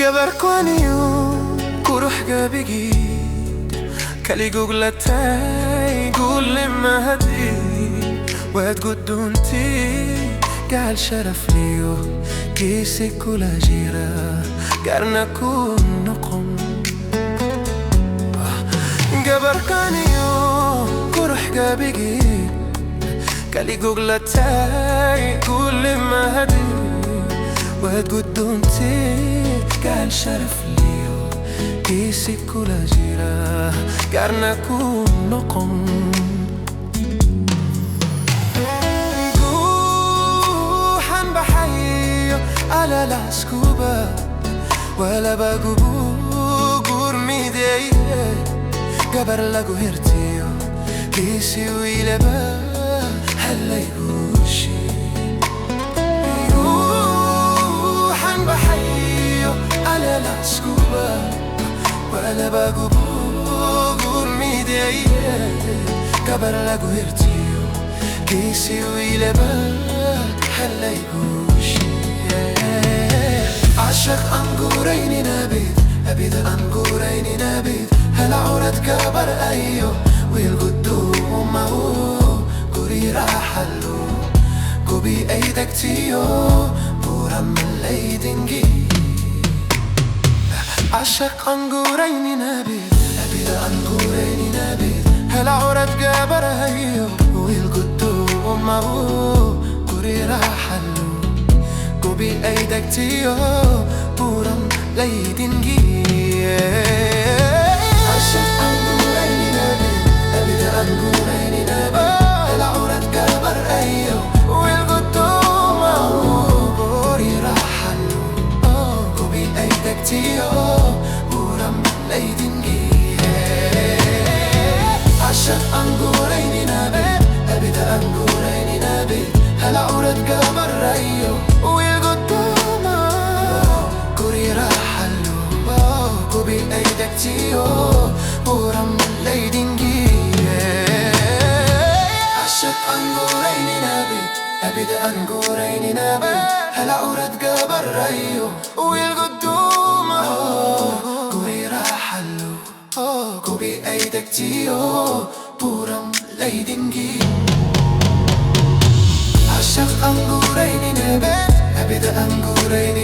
Gabarkwaniyo kuruxga bigid kali guglatay gulli mahadi waad gudunti gal sharaf liyo kisi kula jira garna kun noqon Gabarkwaniyo kuruxga bigid kali guglatay gulli mahadi waad gudunti gal sharaf liyo kisi kula jira garna kun noqon guuxan baxayo ala laskuba wala bagubu gurmideye gabar lagu hirtiyo kisi wiilaba halaygushi على العسكوبة ولا بقبور ميديا كبر لقو هرتيو كيسي ويلبا حلا يبوشي عشق أنقورين نبيد أبيد أنقورين نبيد هل عورت كبر أيو ويلقدوم مهو قري راحلو قبي أيدك تيو بورا من ليدنجي عشق أنقورين نبيد أبيد أنقورين نبيد هل عورت قابر هيو ويلقدوم مهو قري راحلو قبي أيدك تيو بورم ليدنجي عشق أنقورين نبيد أبيد أنقورين نبيد هل عورت قابر هيو ويلقدوم مهو قري راحلو قبي أيدك تيو عشق أنقورين نبيد أبيد أنقورين نبيد هل عورت قمر ريو ويلقدوما كوري راحلو كوبي أيدك تيو ورم ليدنجي عشق أنقورين نبيد أبيد أنقورين نبيد هل عورت قمر ريو ويلقدوما كوري راحلو كوبي أيدك تيو بورم ليدنجي عشق أنقورين نبيد أبيد أنقورين